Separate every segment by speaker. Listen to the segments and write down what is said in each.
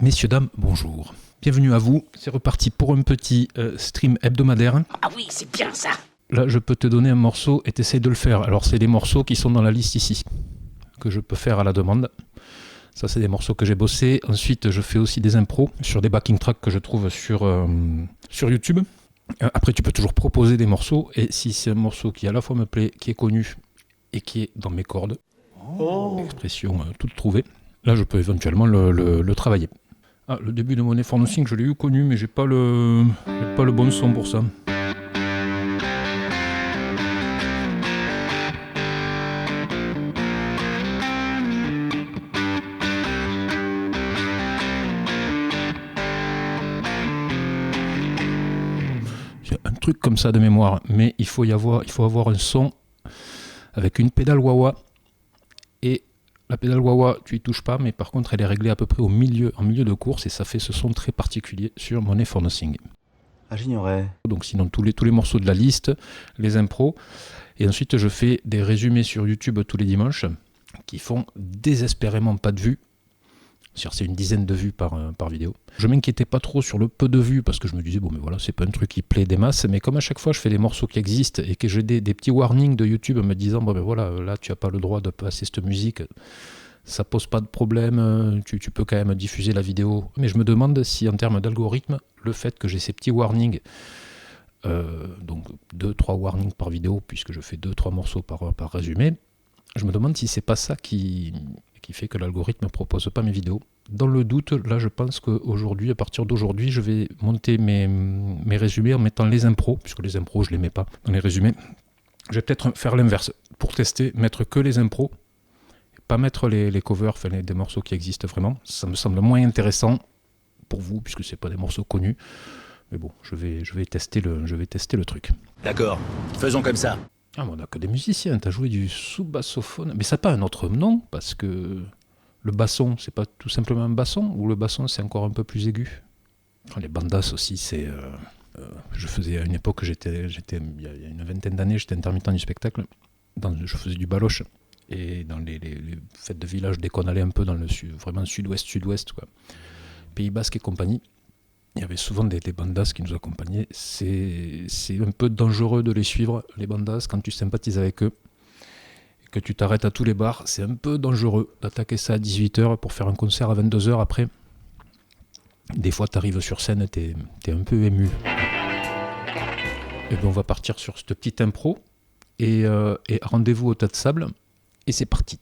Speaker 1: Messieurs, dames, bonjour. Bienvenue à vous. C'est reparti pour un petit stream hebdomadaire.
Speaker 2: Ah oui, c'est bien ça.
Speaker 1: Là, je peux te donner un morceau et t'essayes de le faire. Alors, c'est les morceaux qui sont dans la liste ici, que je peux faire à la demande. Ça, c'est des morceaux que j'ai bossés. Ensuite, je fais aussi des impros sur des backing tracks que je trouve sur YouTube. Après, tu peux toujours proposer des morceaux. Et si c'est un morceau qui à la fois me plaît, qui est connu et qui est dans mes cordes, expression toute trouvée, là, je peux éventuellement le travailler. Ah, le début de mon effort nothing, je l'ai eu connu, mais j'ai pas le bon son pour ça. J'ai un truc comme ça de mémoire, mais il faut avoir un son avec une pédale wah-wah. Et la pédale wah-wah, tu y touches pas, mais par contre, elle est réglée à peu près en milieu de course et ça fait ce son très particulier sur Money for Nothing.
Speaker 3: Ah, j'ignorais.
Speaker 1: Donc sinon, tous les morceaux de la liste, les impros. Et ensuite, je fais des résumés sur YouTube tous les dimanches qui font désespérément pas de vues. C'est une dizaine de vues par vidéo. Je m'inquiétais pas trop sur le peu de vues parce que je me disais, bon, mais voilà, c'est pas un truc qui plaît des masses. Mais comme à chaque fois, je fais des morceaux qui existent et que j'ai des petits warnings de YouTube me disant, bon, ben voilà, là, tu as pas le droit de passer cette musique. Ça pose pas de problème, tu peux quand même diffuser la vidéo. Mais je me demande si en termes d'algorithme, le fait que j'ai ces petits warnings, donc 2-3 warnings par vidéo, puisque je fais 2-3 morceaux par résumé, je me demande si c'est pas ça qui fait que l'algorithme ne propose pas mes vidéos. Dans le doute, là je pense qu'aujourd'hui, à partir d'aujourd'hui, je vais monter mes résumés en mettant les impros, puisque les impros je les mets pas dans les résumés. Je vais peut-être faire l'inverse, pour tester, mettre que les impros, pas mettre les covers, enfin des morceaux qui existent vraiment. Ça me semble moins intéressant pour vous, puisque c'est pas des morceaux connus. Mais bon, je vais tester le truc.
Speaker 2: D'accord, faisons comme ça.
Speaker 1: Ah, mais on n'a que des musiciens, t'as joué du sous-bassophone. Mais ça n'a pas un autre nom, parce que le basson, c'est pas tout simplement un basson, ou le basson, c'est encore un peu plus aigu. Enfin, les bandas aussi, c'est... je faisais à une époque, il y a une vingtaine d'années, j'étais intermittent du spectacle. Je faisais du baloche. Et dans les fêtes de village, dès qu'on allait un peu dans le sud, vraiment sud-ouest, quoi. Pays Basque et compagnie, il y avait souvent des bandas qui nous accompagnaient. C'est un peu dangereux de les suivre, les bandas, quand tu sympathises avec eux. Et que tu t'arrêtes à tous les bars, c'est un peu dangereux d'attaquer ça à 18h pour faire un concert à 22h après. Des fois, tu arrives sur scène, t'es un peu ému. Et bien, on va partir sur cette petite impro. Et rendez-vous au tas de sable. Et c'est parti.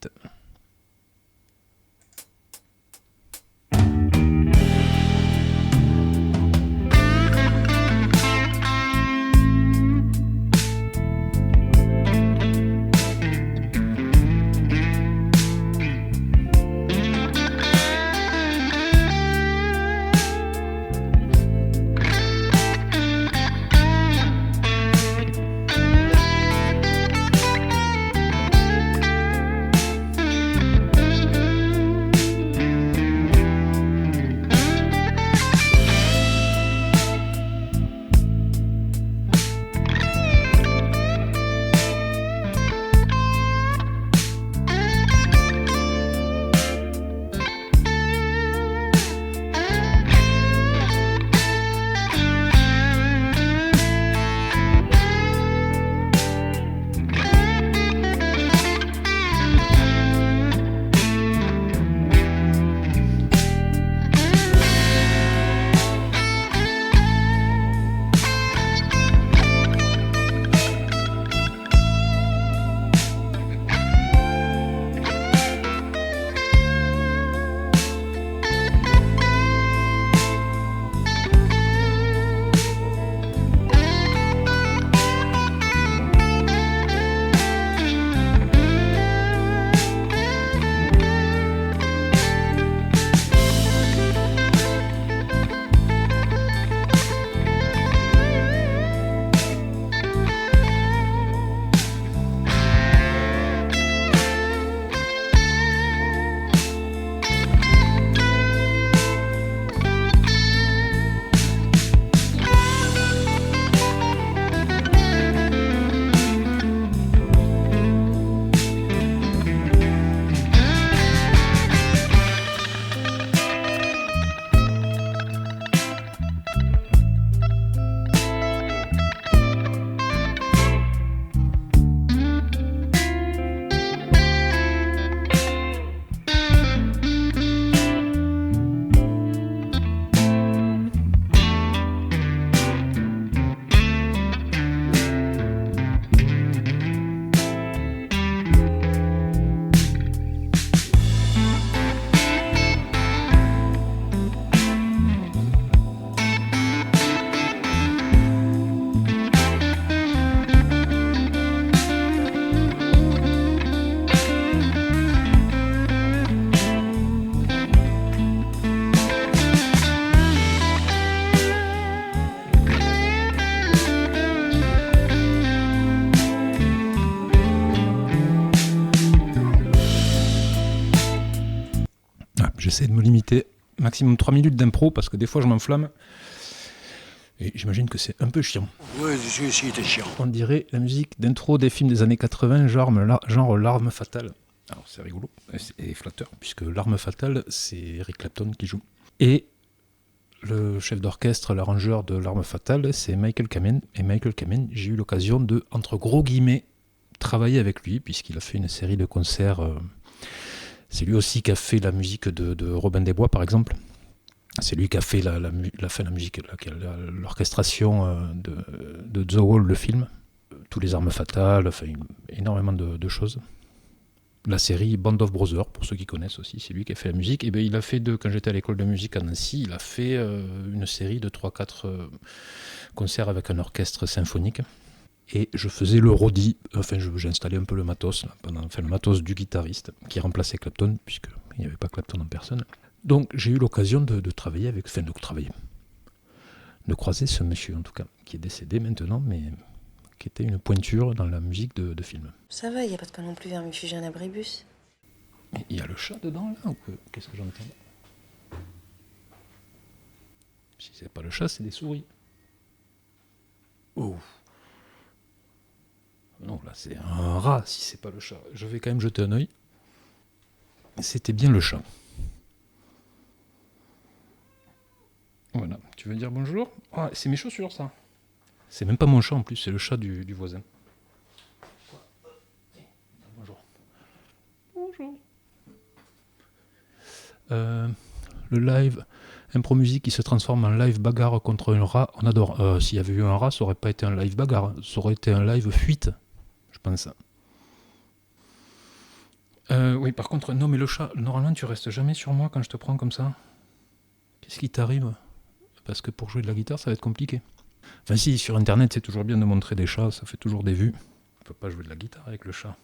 Speaker 1: j'essaie de me limiter maximum 3 minutes d'impro parce que des fois je m'enflamme. Et j'imagine que c'est un peu chiant.
Speaker 2: Ouais, celui-ci était chiant.
Speaker 1: On dirait la musique d'intro des films des années 80, genre L'Arme Fatale. Alors c'est rigolo et flatteur, puisque L'Arme Fatale, c'est Eric Clapton qui joue. Et le chef d'orchestre, l'arrangeur de L'Arme Fatale, c'est Michael Kamen. Et Michael Kamen, j'ai eu l'occasion de, entre gros guillemets, travailler avec lui, puisqu'il a fait une série de concerts. C'est lui aussi qui a fait la musique de Robin des Bois, par exemple. C'est lui qui a fait la musique, l'orchestration de The Wall, le film. Tous les armes fatales, enfin, énormément de choses. La série Band of Brothers, pour ceux qui connaissent aussi, c'est lui qui a fait la musique. Et bien, il a fait, quand j'étais à l'école de musique à Nancy, il a fait une série de 3-4 concerts avec un orchestre symphonique. Et je faisais le roadie, enfin j'ai installé un peu le matos, le matos du guitariste, qui remplaçait Clapton, puisqu'il n'y avait pas Clapton en personne. Donc j'ai eu l'occasion de croiser ce monsieur en tout cas, qui est décédé maintenant, mais qui était une pointure dans la musique de film.
Speaker 3: Ça va, il n'y a pas de quoi non plus vermifugé un abribus.
Speaker 1: Il y a le chat dedans là, ou qu'est-ce que j'entends? Si c'est pas le chat, c'est des souris. Oh. Non, là c'est un rat si c'est pas le chat. Je vais quand même jeter un œil. C'était bien le chat. Voilà, tu veux dire bonjour? Ah, c'est mes chaussures ça. C'est même pas mon chat en plus, c'est le chat du voisin. Bonjour. Bonjour. Le live impro musique qui se transforme en live bagarre contre un rat, on adore. S'il y avait eu un rat, ça aurait pas été un live bagarre, ça aurait été un live fuite, je pense. Oui, par contre, non mais le chat, normalement tu restes jamais sur moi quand je te prends comme ça. Qu'est-ce qui t'arrive? Parce que pour jouer de la guitare, ça va être compliqué. Enfin si, sur internet, c'est toujours bien de montrer des chats, ça fait toujours des vues. On peut pas jouer de la guitare avec le chat.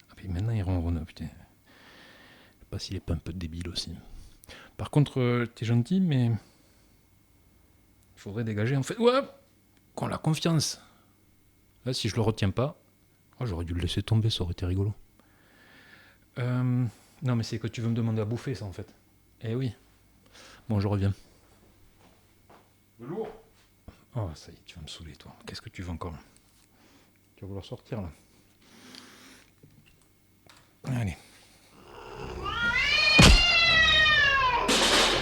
Speaker 1: Ah puis maintenant il ronronne, putain. Je sais pas s'il est pas un peu débile aussi. Par contre, t'es gentil, mais... il faudrait dégager en fait. Ouais, qu'on la confiance. Là, si je le retiens pas... Oh, j'aurais dû le laisser tomber, ça aurait été rigolo. Non mais c'est que tu veux me demander à bouffer ça en fait. Eh oui. Bon, je reviens. Le lourd. Oh ça y est, tu vas me saouler toi. Qu'est-ce que tu veux encore? Tu vas vouloir sortir là. Allez.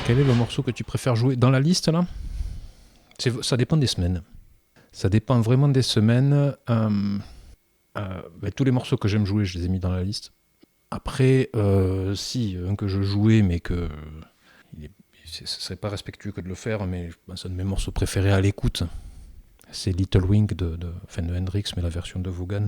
Speaker 1: Quel est le morceau que tu préfères jouer dans la liste là? Ça dépend des semaines. Ça dépend vraiment des semaines. Tous les morceaux que j'aime jouer, je les ai mis dans la liste. Après, si, un que je jouais, mais que ce serait pas respectueux que de le faire, mais c'est un de mes morceaux préférés à l'écoute. C'est Little Wing de Hendrix, mais la version de Vaughan.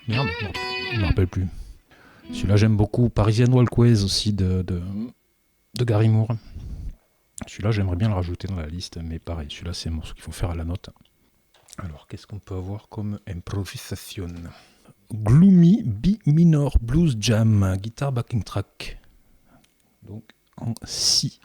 Speaker 1: Merde, je ne me rappelle plus. Celui-là, j'aime beaucoup. Parisian Walkways aussi de Gary Moore. Celui-là, j'aimerais bien le rajouter dans la liste, mais pareil, celui-là, c'est un morceau qu'il faut faire à la note. Alors, qu'est-ce qu'on peut avoir comme improvisation? Gloomy B minor blues jam, guitare backing track. Donc, en si.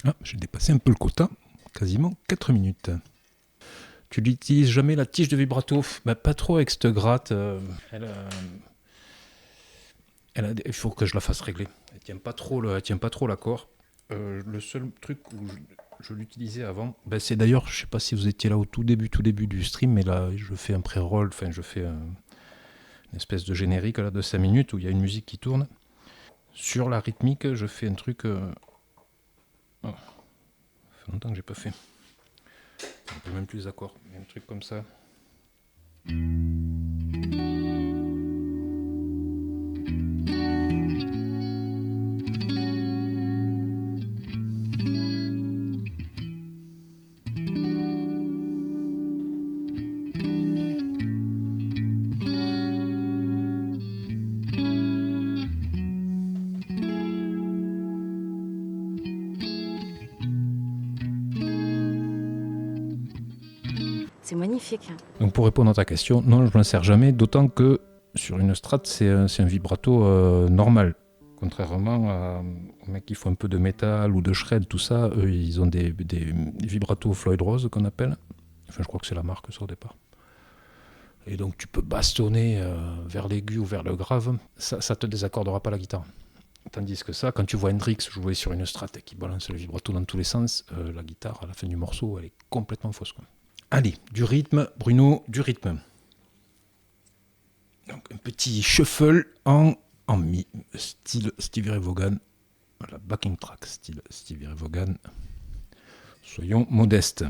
Speaker 1: Ah, j'ai dépassé un peu le quota, quasiment 4 minutes. Tu n'utilises jamais la tige de vibrato? Pas trop avec cette gratte. Il faut que je la fasse régler. Elle tient pas trop l'accord. Le seul truc où je l'utilisais avant, c'est d'ailleurs, je sais pas si vous étiez là au tout début du stream, mais là je fais un pré-roll, je fais une espèce de générique là, de 5 minutes où il y a une musique qui tourne. Sur la rythmique, je fais un truc... ça fait longtemps que j'ai pas fait. On peut même plus les accords, mais un truc comme ça.
Speaker 3: C'est magnifique.
Speaker 1: Donc pour répondre à ta question, non, je ne m'en sers jamais, d'autant que sur une Strat, c'est un vibrato normal. Contrairement aux mecs qui font un peu de métal ou de shred, tout ça, eux, ils ont des vibratos Floyd Rose qu'on appelle. Enfin, je crois que c'est la marque ça au départ. Et donc tu peux bastonner vers l'aigu ou vers le grave, ça te désaccordera pas la guitare. Tandis que ça, quand tu vois Hendrix jouer sur une Strat et qui balance le vibrato dans tous les sens, la guitare, à la fin du morceau, elle est complètement fausse, quoi. Allez, du rythme, Bruno, du rythme. Donc un petit shuffle en mi, style Stevie Ray Vaughan. Voilà, backing track, style Stevie Ray Vaughan. Soyons modestes.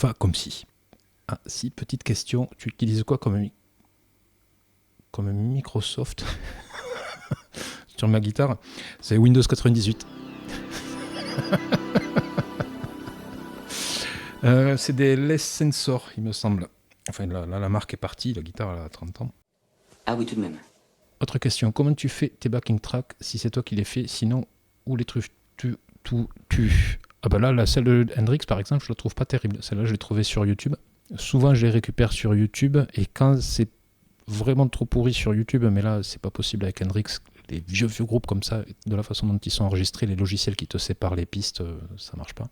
Speaker 1: fa comme si. Ah si, petite question, tu utilises quoi comme Microsoft sur ma guitare? C'est Windows 98. C'est des Les Sensor, il me semble. Enfin, là, la marque est partie, la guitare elle a 30 ans.
Speaker 2: Ah oui, tout de même.
Speaker 1: Autre question, comment tu fais tes backing tracks si c'est toi qui les fais? Sinon, où les trucs tu Ah bah là, celle de Hendrix par exemple, je la trouve pas terrible. Celle-là, je l'ai trouvée sur YouTube. Souvent, je les récupère sur YouTube et quand c'est vraiment trop pourri sur YouTube, mais là, c'est pas possible avec Hendrix. Les vieux groupes comme ça, de la façon dont ils sont enregistrés, les logiciels qui te séparent les pistes, ça marche pas.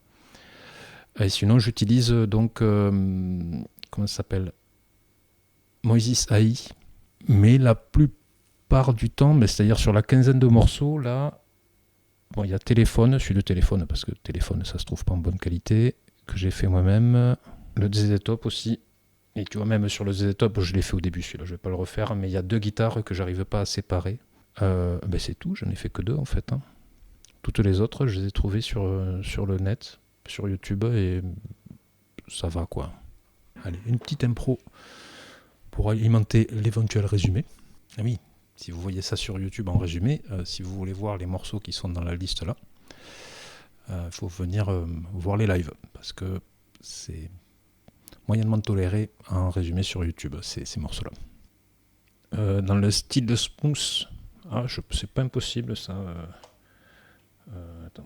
Speaker 1: Et sinon, j'utilise donc, comment ça s'appelle, Moises AI, mais la plupart du temps, c'est-à-dire sur la quinzaine de morceaux, là, bon, il y a Téléphone, celui de Téléphone, parce que Téléphone, ça se trouve pas en bonne qualité, que j'ai fait moi-même, le ZZ Top aussi, et tu vois, même sur le ZZ Top, je l'ai fait au début, celui-là, je vais pas le refaire, mais il y a 2 guitares que j'arrive pas à séparer. C'est tout, j'en ai fait que 2 en fait. Toutes les autres, je les ai trouvées sur le net, sur YouTube, et ça va quoi. Allez, une petite impro pour alimenter l'éventuel résumé. Ah oui, si vous voyez ça sur YouTube en résumé, si vous voulez voir les morceaux qui sont dans la liste là, il faut venir voir les lives, parce que c'est moyennement toléré en résumé sur YouTube, ces morceaux-là. Dans le style de Smooth, c'est pas impossible ça. Attends.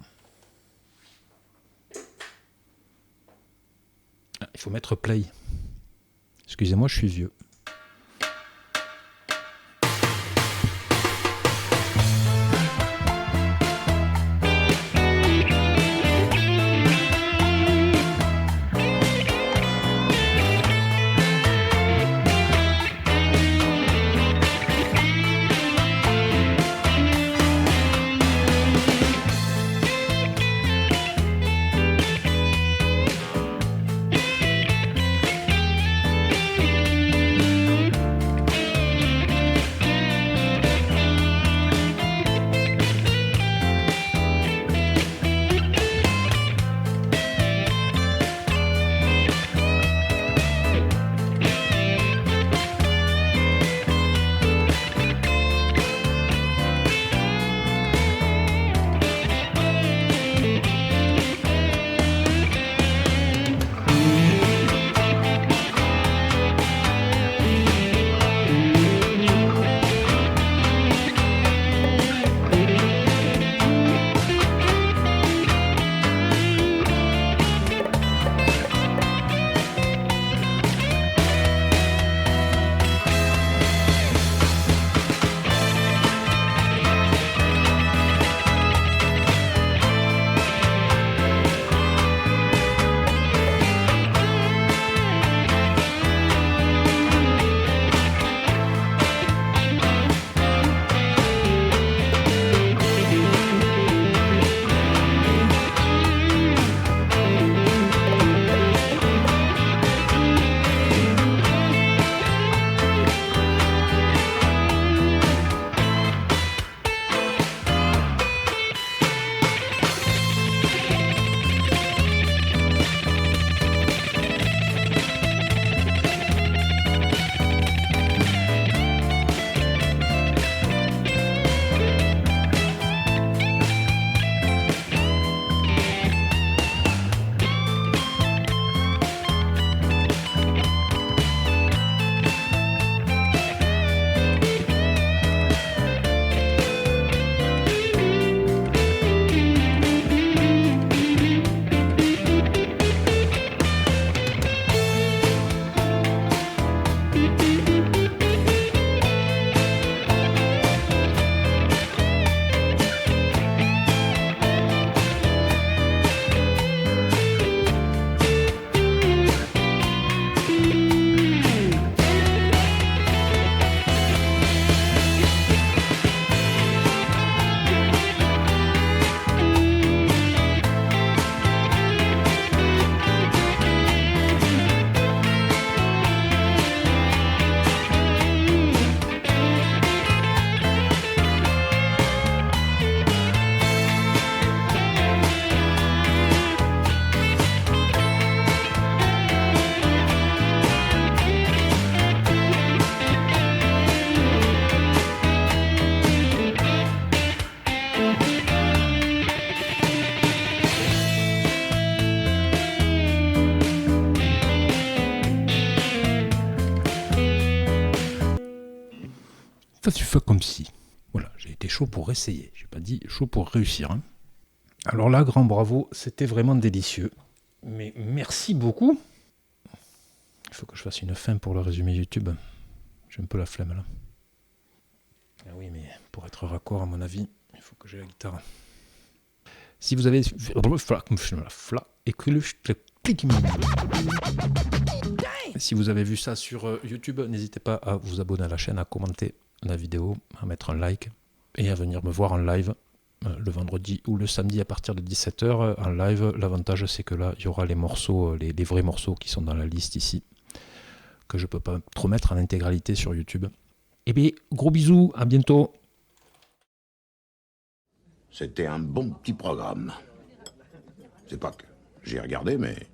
Speaker 1: Il faut mettre play. Excusez-moi, je suis vieux. tu fais comme si. Voilà, j'ai été chaud pour essayer. J'ai pas dit chaud pour réussir. Hein. Alors là, grand bravo, c'était vraiment délicieux. Mais merci beaucoup. Il faut que je fasse une fin pour le résumé YouTube. J'ai un peu la flemme là. Ah oui, mais pour être raccord, à mon avis, il faut que j'ai la guitare. Si vous avez... Si vous avez vu ça sur YouTube, n'hésitez pas à vous abonner à la chaîne, à commenter la vidéo, à mettre un like et à venir me voir en live le vendredi ou le samedi à partir de 17h en live. L'avantage, c'est que là, il y aura les morceaux, les vrais morceaux qui sont dans la liste ici, que je ne peux pas trop mettre en intégralité sur YouTube. Et bien, gros bisous, à bientôt.
Speaker 4: C'était un bon petit programme. C'est pas que j'ai regardé, mais